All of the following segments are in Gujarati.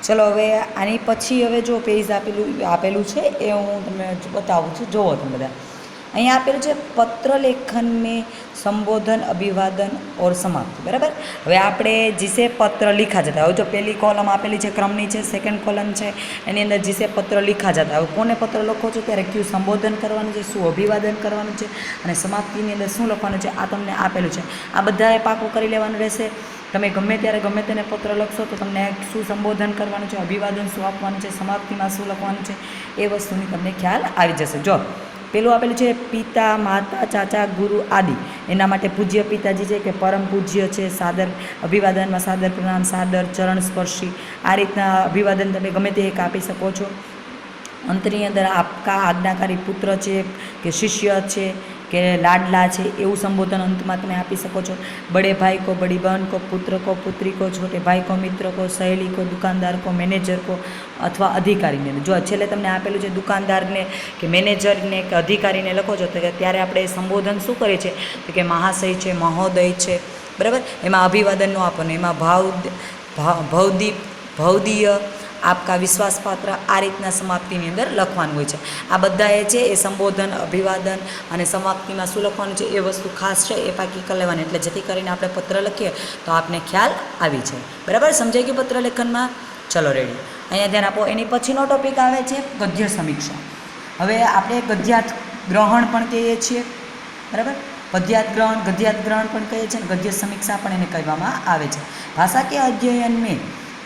ચલો હવે આની પછી હવે જો પેજ આપેલું છે એ હું તમને બતાવું છું. જુઓ તમે બધા અહીંયા આપેલું છે પત્ર લેખન મેં સંબોધન અભિવાદન ઓર સમાપ્તિ. બરાબર. હવે આપણે जिसे પત્ર लिखा जाता है, હવે જો પહેલી કોલમ આપેલી છે ક્રમની છે, સેકન્ડ કોલમ છે એની અંદર जिसे પત્ર लिखा जाता है. હવે કોને પત્ર લખો છો ત્યારે કયું સંબોધન કરવાનું છે, શું અભિવાદન કરવાનું છે અને સમાપ્તિની અંદર શું લખવાનું છે આ તમને આપેલું છે. આ બધાએ પાકું કરી લેવાનું રહેશે. તમે ગમે ત્યારે ગમે તેને પત્ર લખશો તો તમને શું સંબોધન કરવાનું છે, અભિવાદન શું આપવાનું છે, સમાપ્તિમાં શું લખવાનું છે એ વસ્તુની તમને ખ્યાલ આવી જશે. જો પેલું આપેલું છે પિતા માતા ચાચા ગુરુ આદિ, એના માટે પૂજ્ય પિતાજી છે કે પરમ પૂજ્ય છે, સાદર અભિવાદનમાં સાદર પ્રણામ, સાદર ચરણ સ્પર્શી, આ રીતના અભિવાદન તમે ગમે તે એક આપી શકો છો. અંતની અંદર આપકા આજ્ઞાકારી પુત્ર છે કે શિષ્ય છે કે લાડલા છે એવું સંબોધન અંતમાં તમે આપી શકો છો. બડે ભાઈ કો, બડી બહેન કો, પુત્ર કો, પુત્રી કો, છોટે ભાઈ કો, મિત્ર કો, સહેલી કો, દુકાનદાર કો, મેનેજર કો અથવા અધિકારીને. જો છેલ્લે તમને આપેલું છે દુકાનદારને કે મેનેજરને કે અધિકારીને લખો છો તો ત્યારે આપણે સંબોધન શું કરીએ છીએ તો કે મહાશય છે, મહોદય છે. બરાબર. એમાં અભિવાદનનું આપવાનું, એમાં ભવદીય આપકા વિશ્વાસપાત્ર, આ રીતના સમાપ્તિની અંદર લખવાનું હોય છે. આ બધાએ છે એ સંબોધન અભિવાદન અને સમાપ્તિમાં શું લખવાનું છે એ વસ્તુ ખાસ છે એ પાકી કરી લેવાની, એટલે જેથી કરીને આપણે પત્ર લખીએ તો આપને ખ્યાલ આવી જાય. બરાબર. સમજાઈ ગયું પત્ર લેખનમાં? ચલો રેડી. અહીંયા ધ્યાન આપો. એની પછીનો ટોપિક આવે છે ગદ્ય સમીક્ષા. હવે આપણે ગદ્યાર્થ ગ્રહણ પણ કહીએ છીએ. બરાબર. પદ્યાર્થ ગ્રહણ, ગદ્યાર્થ ગ્રહણ પણ કહીએ છીએ અને ગદ્ય સમીક્ષા પણ એને કહેવામાં આવે છે. ભાષા કે અધ્યયન મેં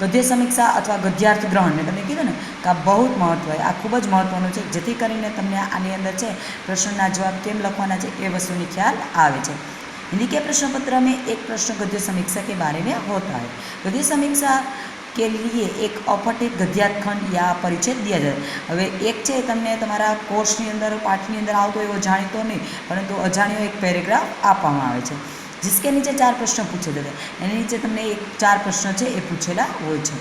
ગદ્ય સમીક્ષા અથવા ગદ્યાર્થ ગ્રહણ, મેં તમને કીધું ને કે આ બહુ જ મહત્વ, આ ખૂબ જ મહત્ત્વનું છે, જેથી કરીને તમને આની અંદર છે પ્રશ્નના જવાબ કેમ લખવાના છે એ વસ્તુની ખ્યાલ આવે છે. हिंदी के प्रश्न पत्र में एक प्रश्न गद्य समीक्षा के बारे में होता है. गद्य समीक्षा के लिए एक अपठित गद्यार्थ खंड या परिच्छेद दिया जाए. હવે એક છે તમને તમારા કોર્સની અંદર પાઠની અંદર આવતો એવો જાણીતો નહીં પરંતુ અજાણ્યો એક પેરેગ્રાફ આપવામાં આવે છે, जिसके नीचे 4 प्रश्न पूछे जाते हैं. એની નીચે તમને 4 પ્રશ્ન છે એ પૂછેલા હોય છે.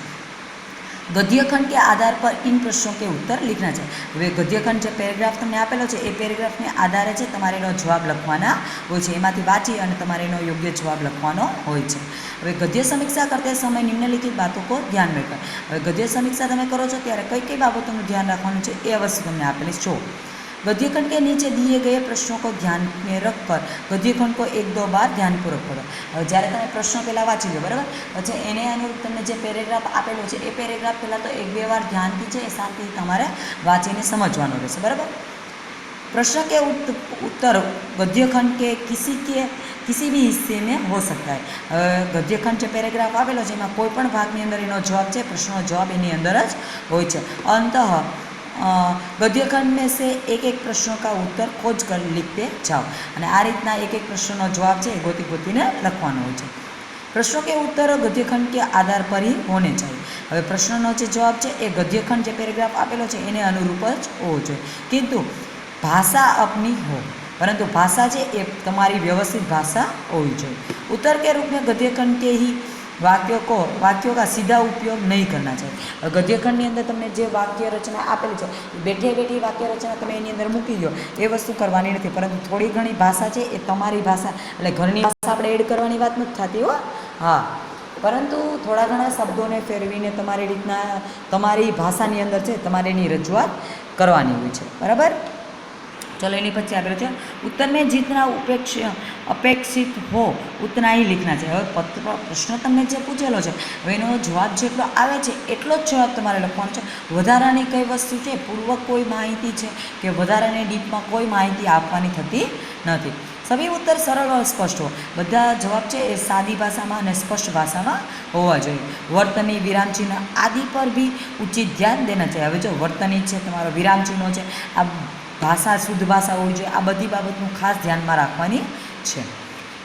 गद्यखंड के आधार पर इन प्रश्नों के उत्तर लिखना चाहिए. હવે ગદ્યખંડ જે પેરેગ્રાફ તમને આપેલો છે એ પેરેગ્રાફને આધારે છે તમારે એનો જવાબ લખવાના હોય છે. એમાંથી વાંચી અને તમારે એનો યોગ્ય જવાબ લખવાનો હોય છે. હવે ગદ્ય સમીક્ષા કરते समय निम्नलिखित बातों को ध्यान में रखना. હવે गद्य समीक्षा તમે કરો છો ત્યારે કઈ કઈ બાબતોનું ધ્યાન રાખવાનું છે એ વસ્તુ તમને આપેલી છે. गद्यखंड के नीचे दिए गए प्रश्नों को ध्यान में रखकर गद्यखंड को 1-2 बार ध्यानपूर्वक पढ़ो. હવે જ્યારે તમે પ્રશ્નો પહેલાં વાંચી લો, બરાબર, પછી એને અનુરૂપ તમને જે પેરેગ્રાફ આપેલો છે એ પેરેગ્રાફ પહેલાં તો 1-2 વાર ધ્યાનથી છે એ શાંતિથી તમારે વાંચીને સમજવાનો રહેશે. બરાબર. प्रश्न के उत्तर गद्यखंड के किसी भी हिस्से में हो सकता है. गद्यखंड જે પેરેગ્રાફ આપેલો છે એમાં કોઈ પણ ભાગની અંદર એનો જવાબ છે, પ્રશ્નનો જવાબ એની અંદર જ હોય છે. અંતઃ गद्यखंड में से एक प्रश्नों का उत्तर खोज कर लिखते जाओ. અને આ રીતના એક પ્રશ્નનો જવાબ છે એ ગોતીને લખવાનો હોય છે. प्रश्नों के उत्तर गद्यखंड के आधार पर ही होने चाहिए. હવે પ્રશ્નનો જે જવાબ છે એ ગદ્યખંડ જે પેરેગ્રાફ આપેલો છે એને અનુરૂપ જ હોવો જોઈએ, કિંતુ ભાષા अपनी हो, परंतु भाषा છે એ તમારી વ્યવસ્થિત ભાષા હોવી જોઈએ. उत्तर के रूप में गद्यखंड के ही वाक्यों का सीधा उपयोग नहीं करना चाहिए. गद्यखंडની અંદર તમને જે વાક્ય રચના આપેલી છે બેઠે બેઠી વાક્ય રચના તમે એની અંદર મૂકી દો એ વસ્તુ કરવાની નથી, પરંતુ થોડી ઘણી ભાષા છે એ તમારી ભાષા એટલે ઘરની ભાષા આપણે એડ કરવાની વાત નથી થતી હો. હા, પરંતુ થોડા ઘણા શબ્દોને ફેરવીને તમારી રીતના તમારી ભાષાની અંદર છે તમારે એની રજૂઆત કરવાની હોય છે. બરાબર. चलो એની પછી આપેલું છે उत्तर में जितना अपेक्षित हो उतना ही लिखना चाहिए. હવે પ્રશ્ન તમને જે પૂછેલો છે હવે એનો જવાબ જેટલો આવે છે એટલો જ જવાબ તમારે લખવાનો છે. વધારાની કઈ વસ્તુ છે, પૂર્વ કોઈ માહિતી છે કે વધારાની ડીપમાં કોઈ માહિતી આપવાની થતી નથી. સભી ઉત્તર સરળ और સ્પષ્ટ हो. બધા જવાબ છે એ સાદી ભાષામાં અને સ્પષ્ટ ભાષામાં હોવા જોઈએ. વર્તની, વિરામચિહ્ન આદિ પર भी उचित ध्यान देना चाहिए. હવે જો વર્તની છે, તમારો વિરામચિહ્નો છે, આ ભાષા શુદ્ધ ભાષા હોવી જોઈએ. આ બધી બાબતનું ખાસ ધ્યાનમાં રાખવાની છે.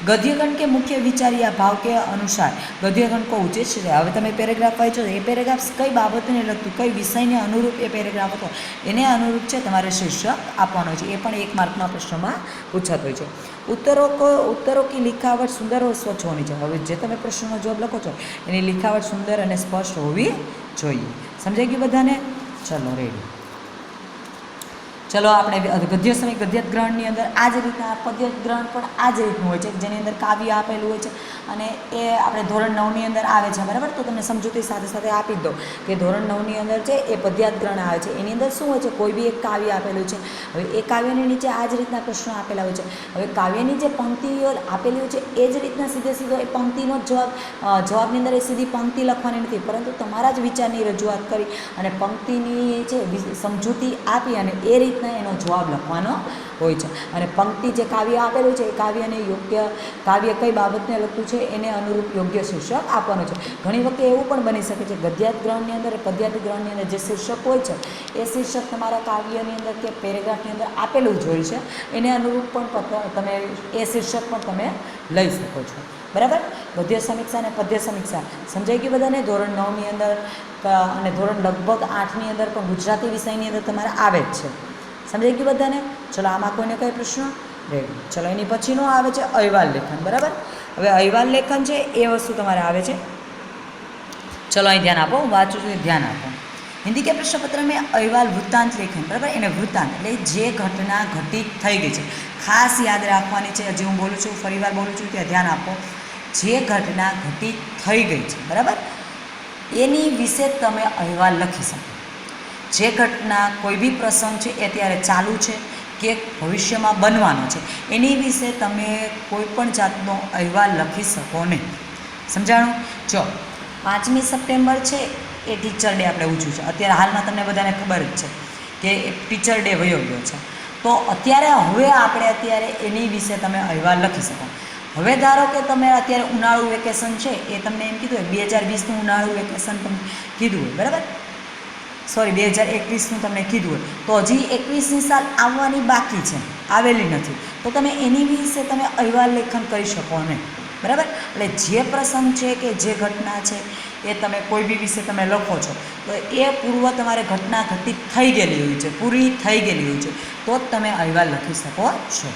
गद्यखंड के मुख्य विचार या भाव के अनुसार गद्यखंड को उचित છે. હવે તમે પેરેગ્રાફ વાંચો એ પેરેગ્રાફ કઈ બાબતને લગતું, કઈ વિષયને અનુરૂપ એ પેરેગ્રાફ હતો એને અનુરૂપ છે તમારે શીર્ષક આપવાનો છે. એ પણ 1 માર્કના પ્રશ્નમાં પૂછાતો હોય છે. उत्तरों की लिखावट सुंदर और स्वच्छ होनी चाहिए. હવે જે તમે પ્રશ્નનો જવાબ લખો છો એની लिखावट સુંદર અને સ્પષ્ટ હોવી જોઈએ. સમજાઈ ગયું બધાને? ચલો રેડી. ચલો આપણે ગદ્ય સમય ગદ્ય ગ્રહણની અંદર આ જ રીતના પદ્ય ગ્રહણ પણ આ જ રીતનું હોય છે, જેની અંદર કાવ્ય આપેલું હોય છે અને એ આપણે ધોરણ 9ની અંદર આવે છે, બરાબર. તો તમને સમજૂતી સાથે સાથે આપી જ દો કે ધોરણ 9ની અંદર છે એ પદ્યાત ગ્રહણ આવે છે. એની અંદર શું હોય છે, કોઈ બી એક કાવ્ય આપેલું છે. હવે એ કાવ્યની નીચે આ જ રીતના પ્રશ્નો આપેલા હોય છે. હવે કાવ્યની જે પંક્તિઓ આપેલી હોય છે એ જ રીતના સીધો એ પંક્તિનો જવાબની અંદર એ સીધી પંક્તિ લખવાની નથી, પરંતુ તમારા જ વિચારની રજૂઆત કરી અને પંક્તિની છે સમજૂતી આપી અને એ રીતના એનો જવાબ લખવાનો હોય છે. અને પંક્તિ જે કાવ્ય આપેલું છે એ કાવ્યને યોગ્ય કાવ્ય કઈ બાબતને લગતું છે એને અનુરૂપ યોગ્ય શીર્ષક આપવાનું છે. ઘણી વખતે એવું પણ બની શકે છે ગદ્યાત ગ્રહણની અંદર પદ્યાત ગ્રહણની અંદર જે શીર્ષક હોય છે એ શીર્ષક તમારા કાવ્યની અંદર કે પેરેગ્રાફની અંદર આપેલું જ હોય છે, એને અનુરૂપ પણ તમે એ શીર્ષક પણ તમે લઈ શકો છો, બરાબર. ગદ્ય સમીક્ષા અને પદ્ય સમીક્ષા સમજાઈ ગયું બધાને. ધોરણ 9ની અંદર અને ધોરણ લગભગ 8ની અંદર પણ ગુજરાતી વિષયની અંદર તમારે આવે જ છે. સમજાઈ ગયું બધાને. ચલો આમાં કોઈને કઈ પ્રશ્ન? રેડી. ચલો એની પછીનો આવે છે અહેવાલ લેખન, બરાબર. હવે અહેવાલ લેખન છે એ વસ્તુ તમારે આવે છે. ચલો અહીં ધ્યાન આપો, હું વાંચું છું ધ્યાન આપો. હિન્દી કે પ્રશ્નપત્ર મેં અહેવાલ વૃત્તાંત લેખન, બરાબર. એને વૃત્તાંત એટલે જે ઘટના ઘટિત થઈ ગઈ છે ખાસ યાદ રાખવાની છે. હજી હું બોલું છું, ફરીવાર બોલું છું ત્યાં ધ્યાન આપો. જે ઘટના ઘટિત થઈ ગઈ છે, બરાબર, એની વિશે તમે અહેવાલ લખી શકો. જે ઘટના કોઈ બી પ્રસંગ છે એ અત્યારે ચાલુ છે કે ભવિષ્યમાં બનવાનો છે એની વિશે તમે કોઈ પણ જાતનો અહેવાલ લખી શકો નહીં. સમજાણું? જો 5મી સપ્ટેમ્બર છે એ ટીચર ડે આપણે ઉજવ્યું છે. અત્યારે હાલમાં તમને બધાને ખબર જ છે કે ટીચર ડે વયો ગયો છે. તો અત્યારે એની વિશે તમે અહેવાલ લખી શકો. હવે ધારો કે તમે અત્યારે ઉનાળુ વેકેશન છે એ તમને એમ કીધું હોય 2020નું ઉનાળુ વેકેશન તમને કીધું હોય, બરાબર. સોરી 2021નું તમને કીધું હોય તો હજી 21મી સાલ આવવાની બાકી છે, આવેલી નથી. તો તમે એની વિશે તમે અહેવાલ લેખન કરી શકો નહીં, બરાબર. એટલે જે પ્રસંગ છે કે જે ઘટના છે એ તમે કોઈ બી વિશે તમે લખો છો તો એ પૂર્વ તમારે ઘટના ઘટિત થઈ ગયેલી હોય છે, પૂરી થઈ ગયેલી હોય છે, તો જ તમે અહેવાલ લખી શકો છો.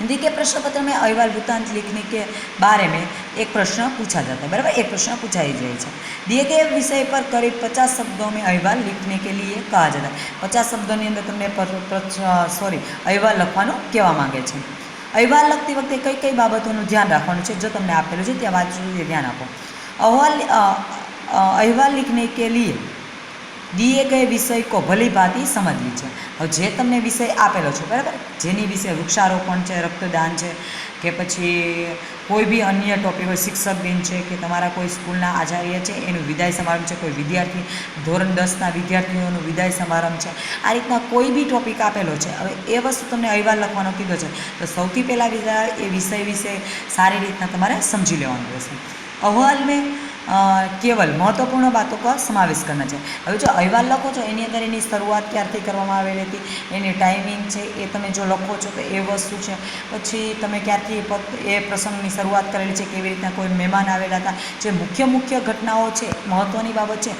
हिंदी के प्रश्न पत्र में अहवाल वृत्तांत लिखने के बारे में एक प्रश्न पूछा जाता है, बराबर. एक प्रश्न पूछाई जाए છે. दिए गए विषय पर करीब 50 शब्दों में अहवाल लिखने के लिए कहा जाता है. 50 શબ્દોની અંદર તમને અહેવાલ લખવાનું કહેવા માંગે છે. અહેવાલ લખતી વખતે કઈ કઈ બાબતોનું ધ્યાન રાખવાનું છે જો તમને આપેલું છે ત્યાં વાંચવું એ ધ્યાન આપો. अहवाल लिखने के लिए दिए गए विषय को भली भांति समझ लीजिए. હવે જે તમને વિષય આપેલો છે, બરાબર, જેની વિશે વૃક્ષારોપણ છે, રક્તદાન છે કે પછી કોઈ બી અન્ય ટોપિક હોય, શિક્ષક દિન છે કે તમારા કોઈ સ્કૂલના આચાર્ય છે એનું વિદાય સમારંભ છે, કોઈ વિદ્યાર્થી ધોરણ 10ના વિદ્યાર્થીઓનું વિદાય સમારંભ છે, આ રીતના કોઈ બી ટોપિક આપેલો છે. હવે એ વસ્તુ તમને અહેવાલ લખવાનો કીધો છે તો સૌથી પહેલાં એ વિષય વિશે સારી રીતના તમારે સમજી લેવાનું રહેશે. अहवाल में केवल महत्वपूर्ण बातों का समावेश करना चाहिए. હવે જો અહેવાલ લખો છો એની અંદર એની શરૂઆત ક્યારથી કરવામાં આવેલી હતી, એની ટાઈમિંગ છે એ તમે જો લખો છો તો એ વસ્તુ છે. પછી તમે ક્યારથી એ પ્રસંગની શરૂઆત કરેલી છે, કેવી રીતના કોઈ મહેમાન આવેલા હતા, જે મુખ્ય ઘટનાઓ છે, મહત્ત્વની બાબત છે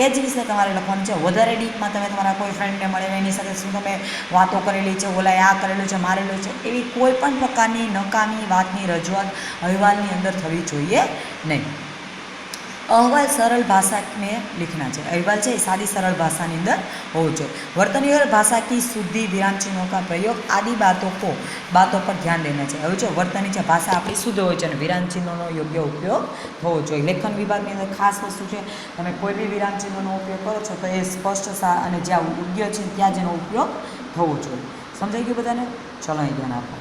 એ જ વિશે તમારે લખવાનું છે. વધારે ડીપમાં તમે તમારા કોઈ ફ્રેન્ડને મળે એની સાથે શું તમે વાતો કરેલી છે, ઓલાએ આ કરેલું છે, મારેલું છે, એવી કોઈ પણ પ્રકારની નકામી વાતની રજૂઆત અહેવાલની અંદર થવી જોઈએ નહીં. अहवाल सरल भाषा में लिखना चाहिए. अहवाल છે એ સાદી સરળ ભાષાની અંદર હોવો જોઈએ. वर्तनीय भाषा की शुद्धि, विराम चिन्हों का प्रयोग आदि बातों पर ध्यान देना चाहिए. હવે જો વર્તની છે ભાષા આપણી શુદ્ધ હોય છે અને વિરામ ચિહ્નોનો યોગ્ય ઉપયોગ થવો જોઈએ. લેખન વિભાગની અંદર ખાસ વસ્તુ છે, તમે કોઈ બી વિરામ ચિહ્નોનો ઉપયોગ કરો છો તો એ સ્પષ્ટ અને જ્યાં યોગ્ય છે ત્યાં જ એનો ઉપયોગ થવો જોઈએ. સમજાઈ ગયું બધાને? ચલો અહીં ધ્યાન આપો.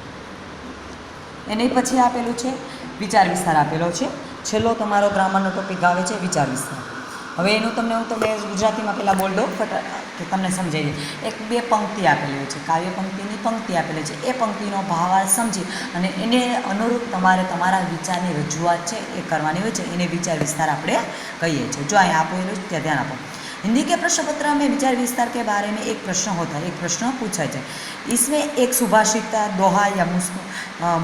એની પછી આપેલું છે વિચાર વિસ્તાર આપેલો છે. છેલ્લો તમારો ગ્રામરનો ટોપિક આવે છે વિચાર વિસ્તાર. હવે એનું તમને ગુજરાતીમાં પહેલાં બોલ દઉં કે તમને સમજાઈ જાય. 1-2 પંક્તિ આપેલી હોય છે, કાવ્ય પંક્તિની પંક્તિ આપેલી છે. એ પંક્તિનો ભાવાર્થ સમજી અને એને અનુરૂપ તમારે તમારા વિચારની રજૂઆત છે એ કરવાની હોય છે. એને વિચાર વિસ્તાર આપણે કહીએ છીએ. જો અહીં આપેલું છે ત્યાં ધ્યાન આપો. हिंदी के प्रश्न पत्र में विचार विस्तार के बारे में एक प्रश्न होता है, एक प्रश्न पूछा जाए. इसमें एक सुभाषित, दोहा या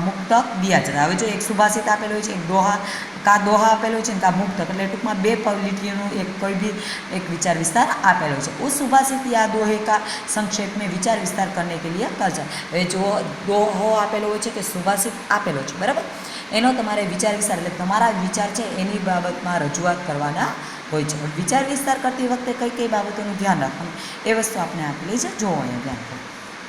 मुक्तक दिया जाता है. હવે જો એક સુભાષિત આપેલો હોય છે, એક દોહા આપેલો છે ને કા મુક્તક, એટલે ટૂંકમાં 2 લીટીઓનું કોઈ भी एक विचार विस्तार આપેલો છે. उस सुभाषित या दोहे का संक्षेप में विचार विस्तार करने के लिए कर जाए. હવે જો દોહો આપેલો હોય છે કે સુભાષિત આપેલો છે, બરાબર, એનો તમારે વિચાર વિસ્તાર એટલે તમારા વિચાર છે એની બાબતમાં રજૂઆત કરવાના હોય છે. વિચાર વિસ્તાર કરતી વખતે કઈ કઈ બાબતોનું ધ્યાન રાખવાનું એ વસ્તુ આપણે આપેલી છે. જુઓ અહીંયા ધ્યાન કરો.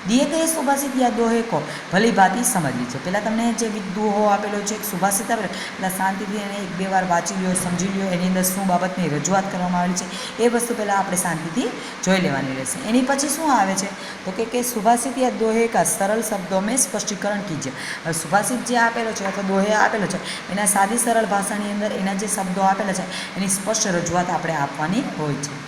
દિએ ગયે સુભાષિત યા દોહે કો ભલી ભાતી સમજવી છે. પહેલાં તમને જે દોહો આપેલો છે, એક સુભાષિત આપેલો, એટલે શાંતિથી એને એક બે વાર વાંચી લ્યો, સમજી લ્યો, એની અંદર શું બાબતની રજૂઆત કરવામાં આવેલી છે એ વસ્તુ પહેલાં આપણે શાંતિથી જોઈ લેવાની રહેશે. એની પછી શું આવે છે તો કે સુભાષિત યા દોહે કા સરળ શબ્દો મેં સ્પષ્ટીકરણ કીજીએ. હવે સુભાષિત જે આપેલો છે અથવા દોહે આપેલો છે એના સાદી સરળ ભાષાની અંદર એના જે શબ્દો આપેલા છે એની સ્પષ્ટ રજૂઆત આપણે આપવાની હોય છે.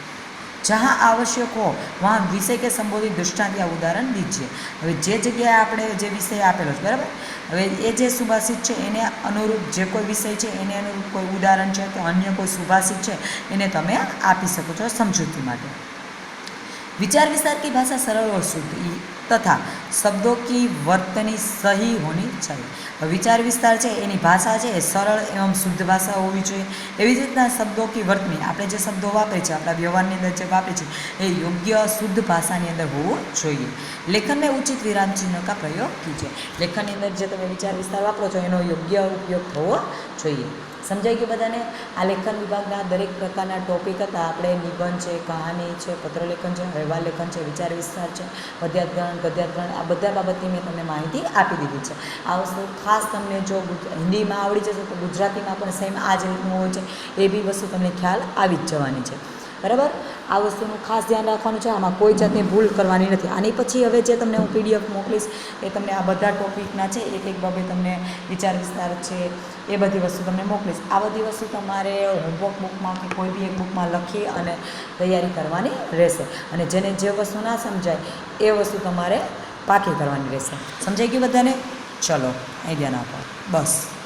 જहाँ आवश्यक हो वहाँ विषय के संबोधित दृष्टांत या उदाहरण दीजिए. હવે જે જગ્યાએ આપણે જે વિષય આપેલો છે બરાબર, હવે એ જે સુભાષિત છે એને અનુરૂપ જે કોઈ વિષય છે એને અનુરૂપ કોઈ ઉદાહરણ છે કે અન્ય કોઈ સુભાષિત છે એને તમે આપી શકો છો સમજૂતી માટે. विचार विस्तार की भाषा सरल और शुद्ध तथा शब्दों की वर्तनी सही होनी चाहिए. विचार विस्तार है एनी भाषा है ए सरल एवं शुद्ध भाषा होवी જોઈએ. એવી જ રીતના શબ્દો की વર્તની આપણે જે શબ્દો વાપરે છે આપણા વ્યવહારની અંદર જે વાપરે છે એ યોગ્ય શુદ્ધ ભાષાની અંદર હોવું જોઈએ. લેખન में उचित विराम चिन्ह का प्रयोग कीजिए. લેખનની અંદર જે તમે વિચાર વિસ્તાર વાપરો છો એનો યોગ્ય ઉપયોગ થવો જોઈએ. સમજાઈ ગયું બધાને? આ લેખન વિભાગના દરેક પ્રકારના ટોપિક હતા. આપણે નિબંધ છે, કહાની છે, પત્રલેખન છે, અહેવાલ લેખન છે, વિચાર વિસ્તાર છે, પદ્યાત્રણ ગદ્યાત્રણ, આ બધા બાબતની મેં તમને માહિતી આપી દીધી છે. આ વસ્તુ ખાસ તમને જો હિન્દીમાં આવડી જશે તો ગુજરાતીમાં પણ સેમ આ જ રીતનું હોય છે. એ બી વસ્તુ તમને ખ્યાલ આવી જ જવાની છે. બરાબર? આ વસ્તુનું ખાસ ધ્યાન રાખવાનું છે. આમાં કોઈ જાતની ભૂલ કરવાની નથી. આની પછી હવે જે તમને હું PDF મોકલીશ એ તમને આ બધા ટોપિકના છે એક એક બાબે તમને વિચાર વિસ્તાર છે એ બધી વસ્તુ તમને મોકલીશ. આ બધી વસ્તુ તમારે હોમવર્ક બુકમાં કે કોઈ બી એક બુકમાં લખી અને તૈયારી કરવાની રહેશે. અને જેને જે વસ્તુ ના સમજાય એ વસ્તુ તમારે પાકી કરવાની રહેશે. સમજાઈ ગયું બધાને? ચલો અહીં ધ્યાન આપો. બસ.